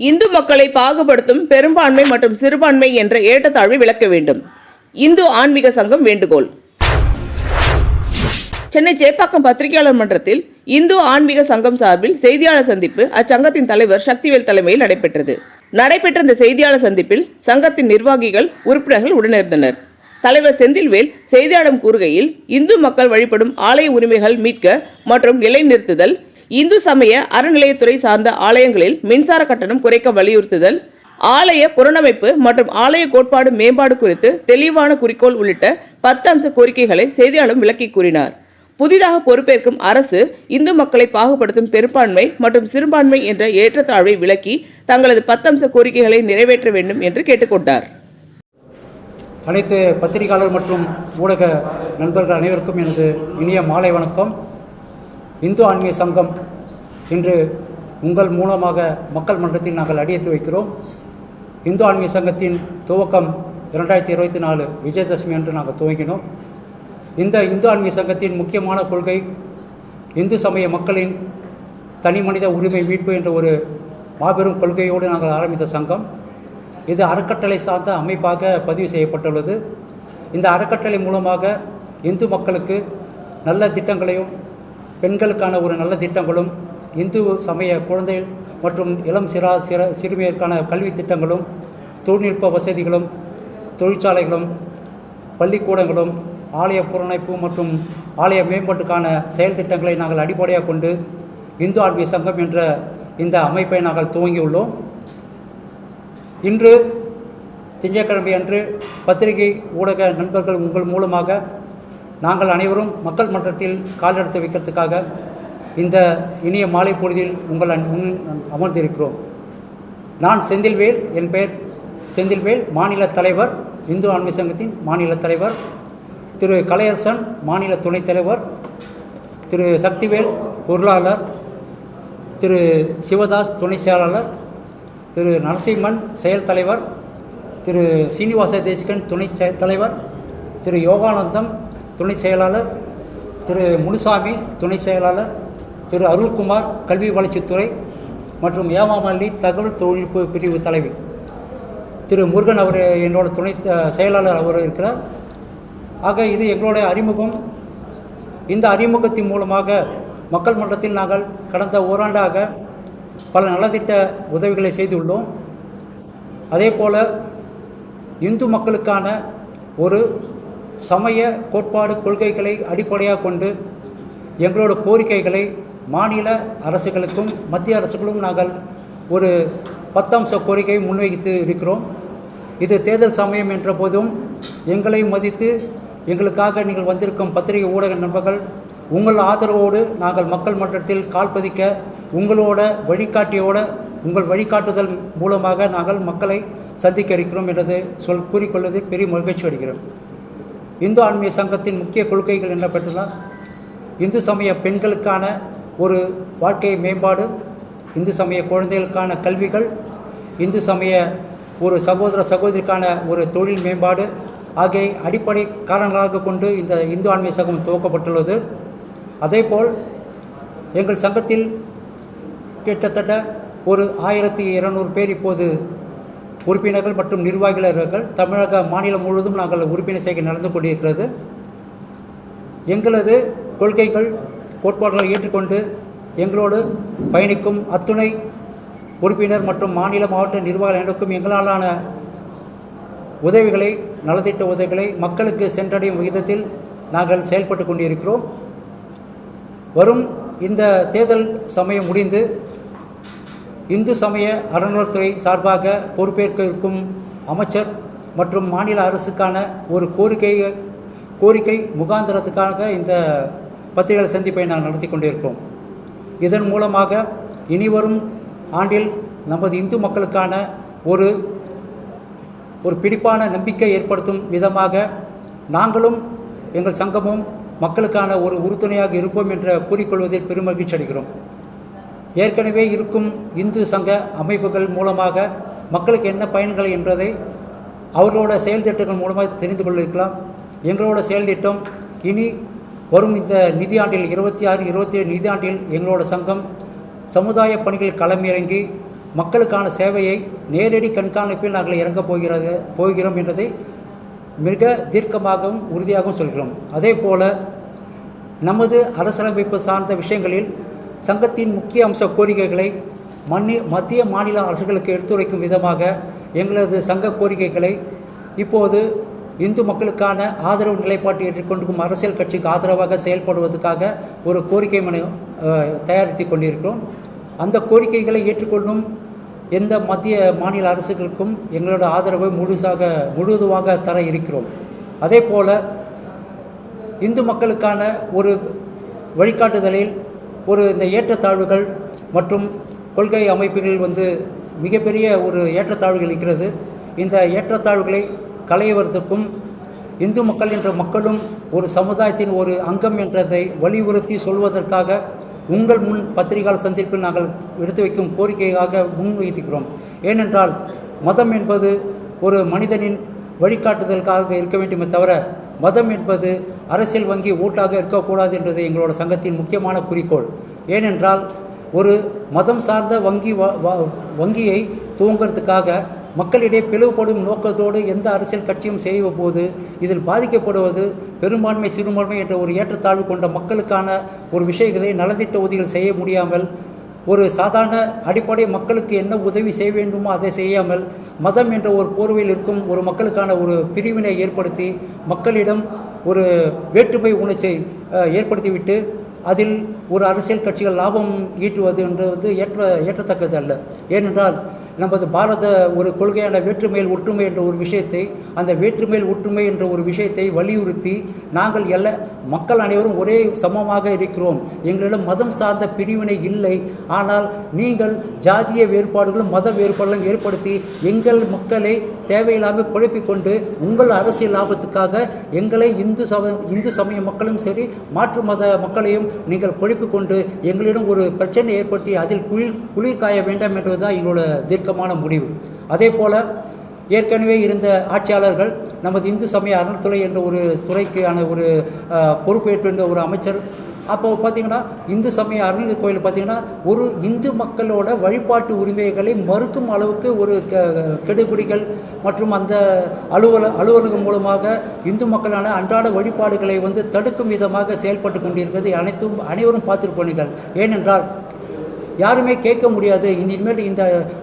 இந்து மக்களை பாகுபடுத்தும் பெரும்பான்மை மற்றும் சிறுபான்மை என்ற ஏற்றத்தாழ்வை விளக்க வேண்டும். இந்து ஆன்மீக சங்கம் வேண்டுகோள். சென்னை சேப்பாக்கம் பத்திரிகையாளர் மன்றத்தில் இந்து ஆன்மீக சங்கம் சார்பில் செய்தியாளர் சந்திப்பு அச்சங்கத்தின் தலைவர் சக்திவேல் தலைமையில் நடைபெற்ற இந்த செய்தியாளர் சந்திப்பில் சங்கத்தின் நிர்வாகிகள், உறுப்பினர்கள் உடனிருந்தனர். தலைவர் செந்தில்வேல் செய்தியாளரிடம் கூறுகையில், இந்து மக்கள் வழிபடும் ஆலய உரிமைகள் மீட்க மற்றும் நிலைநிறுத்துதல், இந்து சமய அறநிலையத்துறை சார்ந்த ஆலயங்களில் மின்சார கட்டணம் குறைக்க வலியுறுத்துதல், ஆலய புனரமைப்பு மற்றும் ஆலய கோட்பாடு மேம்பாடு குறித்து தெளிவான குறிக்கோள் உள்ளிட்ட 10 அம்ச கோரிக்கைகளை செய்தியாளர் விளக்கி கூறினார். புதிதாக பொறுப்பேற்கும் அரசு இந்து மக்களை பாகுபடுத்தும் பெரும்பான்மை மற்றும் சிறுபான்மை என்ற ஏற்றத்தாழ்வை விளக்கி தங்களது 10 அம்ச கோரிக்கைகளை நிறைவேற்ற வேண்டும் என்று கேட்டுக்கொண்டார். அனைத்து பத்திரிகையாளர் மற்றும் ஊடக நண்பர்கள் அனைவருக்கும் எனது இனிய மாலை வணக்கம். இந்து ஆன்மீக சங்கம் இன்று உங்கள் மூலமாக மக்கள் மன்றத்தில் நாங்கள் அடியெடுத்து வைக்கிறோம். இந்து ஆன்மீக சங்கத்தின் துவக்கம் 2024 விஜயதசமி அன்று நாங்கள் துவங்கினோம். இந்த இந்து ஆன்மீக சங்கத்தின் முக்கியமான கொள்கை இந்து சமய மக்களின் தனி மனித உரிமை மீட்பு என்ற ஒரு மாபெரும் கொள்கையோடு நாங்கள் ஆரம்பித்த சங்கம். இது அறக்கட்டளை சார்ந்த அமைப்பாக பதிவு செய்யப்பட்டுள்ளது. இந்த அறக்கட்டளை மூலமாக இந்து மக்களுக்கு நல்ல திட்டங்களையும், பெண்களுக்கான ஒரு நல்ல திட்டங்களும், இந்து சமய குழந்தைகள் மற்றும் இளம் சிறுமியருக்கான கல்வி திட்டங்களும், தொழில்நுட்ப வசதிகளும், தொழிற்சாலைகளும், பள்ளிக்கூடங்களும், ஆலய புனரமைப்பு மற்றும் ஆலய மேம்பாட்டுக்கான செயல் திட்டங்களை நாங்கள் அடிப்படையாக கொண்டு இந்து ஆன்மீக சங்கம் என்ற இந்த அமைப்பை நாங்கள் துவங்கியுள்ளோம். இன்று திங்கட்கிழமை அன்று பத்திரிகை ஊடக நண்பர்கள் உங்கள் மூலமாக நாங்கள் அனைவரும் மக்கள் மன்றத்தில் காலெடுத்து வைக்கிறதுக்காக இந்த இனிய மாலை பொழுதில் உங்கள் முன் அமர்ந்திருக்கிறோம். நான் செந்தில்வேல், என் பெயர் செந்தில்வேல், மாநில தலைவர், இந்து ஆன்மீக சங்கத்தின் மாநில தலைவர். திரு கலையரசன் மாநில துணைத் தலைவர், திரு சக்திவேல் பொருளாளர், திரு சிவதாஸ் துணை செயலாளர், திரு நரசிம்மன் செயல் தலைவர், திரு சீனிவாச தேசிகன் துணை தலைவர், திரு யோகானந்தம் துணை செயலாளர், திரு முனுசாமி துணை செயலாளர், திரு அருள்குமார் கல்வி வளர்ச்சித்துறை மற்றும் ஏமாமல்லி தகவல் தொழில்நுட்ப பிரிவு தலைவி, திரு முருகன் அவர் என்னோட துணை செயலாளர் அவர் இருக்கிறார். ஆக இது எங்களுடைய அறிமுகம். இந்த அறிமுகத்தின் மூலமாக மக்கள் மன்றத்தில் நாங்கள் கடந்த ஓராண்டாக பல நலத்திட்ட உதவிகளை செய்துள்ளோம். அதே போல் இந்து மக்களுக்கான ஒரு சமய கோட்பாடு கொள்கைகளை அடிப்படையாக கொண்டு எங்களோட கோரிக்கைகளை மாநில அரசுகளுக்கும் மத்திய அரசுகளும் நாங்கள் ஒரு 10 அம்ச கோரிக்கையை முன்வைத்து இருக்கிறோம். இது தேர்தல் சமயம் என்ற போதும் எங்களை மதித்து எங்களுக்காக நீங்கள் வந்திருக்கும் பத்திரிகை ஊடக நண்பர்கள் உங்கள் ஆதரவோடு நாங்கள் மக்கள் மன்றத்தில் கால் பதிக்க உங்களோட உங்கள் வழிகாட்டுதல் மூலமாக நாங்கள் மக்களை சந்திக்க இருக்கிறோம் என்றது கூறிக்கொள்வது பெரிய மகிழ்ச்சி அடைகிறோம். இந்து ஆன்மீக சங்கத்தின் முக்கிய கொள்கைகள் என்ன பெற்றலாம்? இந்து சமய பெண்களுக்கான ஒரு வாழ்க்கை மேம்பாடு, இந்து சமய குழந்தைகளுக்கான கல்விகள், இந்து சமய ஒரு சகோதரிக்கான ஒரு தொழில் மேம்பாடு ஆகிய அடிப்படை காரணங்களாக கொண்டு இந்த இந்து ஆன்மீக சங்கம் துவக்கப்பட்டுள்ளது. அதேபோல் எங்கள் சங்கத்தில் கிட்டத்தட்ட ஒரு 1200 பேர் இப்போது உறுப்பினர்கள் மற்றும் நிர்வாகிகள் தமிழக மாநிலம் முழுவதும் நாங்கள் உறுப்பினர் சேர்க்கை நடந்து கொண்டிருக்கிறது. எங்களது கொள்கைகள் கோட்பாடுகளை ஏற்றுக்கொண்டு எங்களோடு பயணிக்கும் அத்துணை உறுப்பினர் மற்றும் மாநில மாவட்ட நிர்வாகிகள் அனைவருக்கும் எங்களாலான உதவிகளை, நலத்திட்ட உதவிகளை மக்களுக்கு சென்றடையும் விகிதத்தில் நாங்கள் செயல்பட்டு கொண்டிருக்கிறோம். வரும் இந்த தேர்தல் சமயம் முடிந்து இந்து சமய அறநிலையத்துறை சார்பாக பொறுப்பேற்க இருக்கும் அமைச்சர் மற்றும் மாநில அரசுக்கான ஒரு கோரிக்கை முகாந்திரத்துக்காக இந்த பத்திரிகை சந்திப்பை நாங்கள் நடத்தி கொண்டிருக்கிறோம். இதன் மூலமாக இனிவரும் ஆண்டில் நமது இந்து மக்களுக்கான ஒரு பிடிப்பான நம்பிக்கை ஏற்படுத்தும் விதமாக நாங்களும் எங்கள் சங்கமும் மக்களுக்கான ஒரு உறுதுணையாக இருப்போம் என்ற கூறிக்கொள்வதில் பெருமகிழ்ச்சி அடைகிறோம். ஏற்கனவே இருக்கும் இந்து சங்க அமைப்புகள் மூலமாக மக்களுக்கு என்ன பயன்கள் என்பதை அவர்களோட செயல் திட்டங்கள் மூலமாக தெரிந்து கொள்ளிருக்கலாம். எங்களோட செயல் திட்டம் இனி வரும் இந்த நிதியாண்டில் 26-27 நிதியாண்டில் எங்களோட சங்கம் சமுதாய பணிகள் களமிறங்கி மக்களுக்கான சேவையை நேரடி கண்காணிப்பில் நாங்கள் இறங்கப் போகிறோம் என்றதை மிக தீர்க்கமாகவும் உறுதியாகவும் சொல்கிறோம். அதே போல் நமது அரசியலமைப்பு சார்ந்த விஷயங்களில் சங்கத்தின் முக்கிய அம்ச கோரிக்கைகளை மத்திய மாநில அரசுகளுக்கு எடுத்துரைக்கும் விதமாக எங்களது சங்க கோரிக்கைகளை இப்போது இந்து மக்களுக்கான ஆதரவு நிலைப்பாட்டை ஏற்றுக்கொண்டிருக்கும் அரசியல் கட்சிக்கு ஆதரவாக செயல்படுவதற்காக ஒரு கோரிக்கை மனு தயாரித்து கொண்டிருக்கிறோம். அந்த கோரிக்கைகளை ஏற்றுக்கொள்ளும் எந்த மத்திய மாநில அரசுகளுக்கும் எங்களோட ஆதரவை முழுவதுமாக தர இருக்கிறோம். அதே போல் இந்து மக்களுக்கான ஒரு வழிகாட்டுதலில் இந்த ஏற்றத்தாழ்வுகள் மற்றும் கொள்கை அமைப்புகள் மிகப்பெரிய ஒரு ஏற்றத்தாழ்வுகள் இருக்கிறது. இந்த ஏற்றத்தாழ்வுகளை களைவதற்கும் இந்து மக்கள் என்ற மக்களும் ஒரு சமுதாயத்தின் ஒரு அங்கம் என்றதை வலியுறுத்தி சொல்வதற்காக உங்கள் முன் பத்திரிகையாளர் சந்திப்பில் நாங்கள் எடுத்து வைக்கும் கோரிக்கையாக முன்வைத்திருக்கிறோம். ஏனென்றால் மதம் என்பது ஒரு மனிதனின் வழிகாட்டுதலுக்காக இருக்க வேண்டுமே தவிர மதம் என்பது அரசியல் வங்கி ஓட்டாக இருக்கக்கூடாது என்றது எங்களோட சங்கத்தின் முக்கியமான குறிக்கோள். ஏனென்றால் ஒரு மதம் சார்ந்த வங்கியை துவங்கிறதுக்காக மக்களிடையே பிளவுபடும் நோக்கத்தோடு எந்த அரசியல் கட்சியும் செய்யும் போது இதில் பாதிக்கப்படுவது பெரும்பான்மை சிறுபான்மை என்ற ஒரு ஏற்றத்தாழ்வு கொண்ட மக்களுக்கான ஒரு விஷயங்களை நலத்திட்ட உதவிகள் செய்ய முடியாமல், ஒரு சாதாரண அடிப்படை மக்களுக்கு என்ன உதவி செய்ய வேண்டுமோ அதை செய்யாமல் மதம் என்ற ஒரு போர்வையில் இருக்கும் ஒரு மக்களுக்கான ஒரு பிரிவினை ஏற்படுத்தி மக்களிடம் ஒரு வேற்றுமை உணர்ச்சியை ஏற்படுத்திவிட்டு அதில் ஒரு அரசியல் கட்சிகள் லாபம் ஈட்டுவது என்றது ஏற்றத்தக்கது அல்ல. ஏனென்றால் நமது பாரத ஒரு கொள்கையான வேற்றுமையில் ஒற்றுமை என்ற ஒரு விஷயத்தை, அந்த வேற்றுமையில் ஒற்றுமை என்ற ஒரு விஷயத்தை வலியுறுத்தி நாங்கள் மக்கள் அனைவரும் ஒரே சமமாக இருக்கிறோம், எங்களிடம் மதம் சார்ந்த பிரிவினை இல்லை, ஆனால் நீங்கள் ஜாதிய வேறுபாடுகளும் மத வேறுபாடுகளும் ஏற்படுத்தி எங்கள் மக்களை தேவையில்லாமல் குழப்பிக்கொண்டு உங்கள் அரசியல் லாபத்துக்காக எங்களை இந்து சமய மக்களும் சரி மாற்று மத மக்களையும் நீங்கள் குழப்பிக்கொண்டு எங்களிடம் ஒரு பிரச்சனை ஏற்படுத்தி அதில் குளிர் காய வேண்டாம் என்பதுதான் எங்களோட தீர்க்கமான முடிவு. அதே போல் ஏற்கனவே இருந்த ஆட்சியாளர்கள் நமது இந்து சமய அறநிலைத்துறை என்ற ஒரு துறைக்கான ஒரு பொறுப்பேற்ற ஒரு அமைச்சர் அப்போது பார்த்திங்கன்னா இந்து சமய அறநிலையத் கோயில் பார்த்திங்கன்னா ஒரு இந்து மக்களோட வழிபாட்டு உரிமைகளை மறுக்கும் அளவுக்கு ஒரு கெடுபிடிகள் மற்றும் அந்த அலுவலகம் மூலமாக இந்து மக்களான அன்றாட வழிபாடுகளை தடுக்கும் விதமாக செயல்பட்டு கொண்டிருக்கிறது அனைவரும் பார்த்துருப்பீர்கள். ஏனென்றால் யாருமே கேட்க முடியாது, இனிமேல்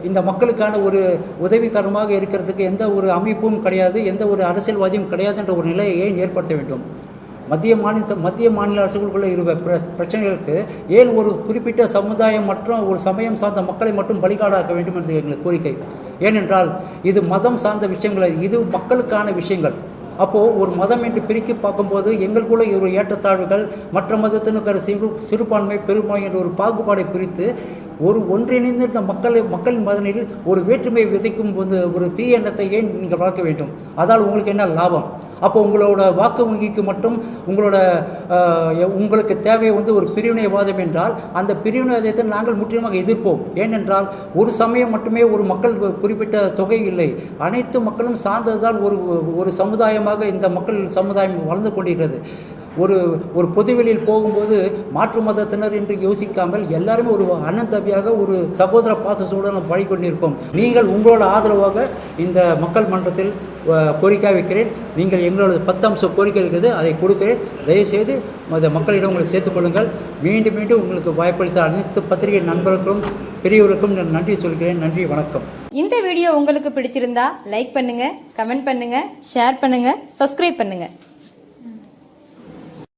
இந்த மக்களுக்கான ஒரு உதவிகரமாக இருக்கிறதுக்கு எந்த ஒரு அமைப்பும் கிடையாது, எந்த ஒரு அரசியல்வாதியும் கிடையாது என்ற ஒரு நிலையை ஏன் ஏற்படுத்த வேண்டும்? மத்திய மாநில அரசுகளுக்குள்ளே இருக்கிற பிரச்சனைகளுக்கு ஏன் ஒரு குறிப்பிட்ட சமுதாயம் மற்றும் ஒரு சமயம் சார்ந்த மக்களை மட்டும் பலிகாடாக்க வேண்டும் என்று எங்களுக்கு கோரிக்கை. ஏனென்றால் இது மதம் சார்ந்த விஷயங்கள், இது மக்களுக்கான விஷயங்கள். அப்போது ஒரு மதம் என்று பிரித்து பார்க்கும்போது எங்களுக்குள்ள ஒரு ஏற்றத்தாழ்வுகள் மற்ற மதத்தினுக்கிற சிறுபான்மை பெரும்பான்மை என்ற ஒரு பாகுபாடை பிரித்து ஒன்றிணைந்து இந்த மக்களின் மதனில் ஒரு வேற்றுமையை விதைக்கும் ஒரு தீய எண்ணத்தை ஏன் நீங்கள் வளர்க்க வேண்டும்? அதால் உங்களுக்கு என்ன லாபம்? அப்போ உங்களோட வாக்கு வங்கிக்கு மட்டும் உங்களுக்கு தேவை ஒரு பிரிவினைவாதம் என்றால் அந்த பிரிவினைவாதத்தை நாங்கள் முற்றிலுமாக எதிர்ப்போம். ஏனென்றால் ஒரு சமயம் மட்டுமே ஒரு மக்கள் குறிப்பிட்ட தொகை இல்லை, அனைத்து மக்களும் சார்ந்ததுதான் ஒரு சமுதாயமாக இந்த மக்கள் சமுதாயம் வளர்ந்து கொண்டிருக்கிறது. ஒரு பொதுவெளியில் போகும்போது மாற்று மதத்தினர் என்று யோசிக்காமல் எல்லாருமே ஒரு அண்ணன் தம்பியாக ஒரு சகோதர பாசத்தோடு நம்ம பழகிக்கொண்டிருக்கோம். நீங்கள் உங்களோட ஆதரவாக இந்த மக்கள் மன்றத்தில் கோரிக்கை வைக்கிறேன். நீங்கள் எங்களோட 10 அம்ச கோரிக்கை இருக்குது, அதை கொடுக்கிறேன். தயவுசெய்து அந்த மக்களிடம் உங்களை சேர்த்துக்கொள்ளுங்கள். மீண்டும் உங்களுக்கு வாய்ப்பளித்த அனைத்து பத்திரிகை நண்பர்களுக்கும் பெரியவர்களுக்கும் நான் நன்றி சொல்கிறேன். நன்றி, வணக்கம். இந்த வீடியோ உங்களுக்கு பிடிச்சிருந்தா லைக் பண்ணுங்க, கமெண்ட் பண்ணுங்க, ஷேர் பண்ணுங்க, சப்ஸ்கிரைப் பண்ணுங்க.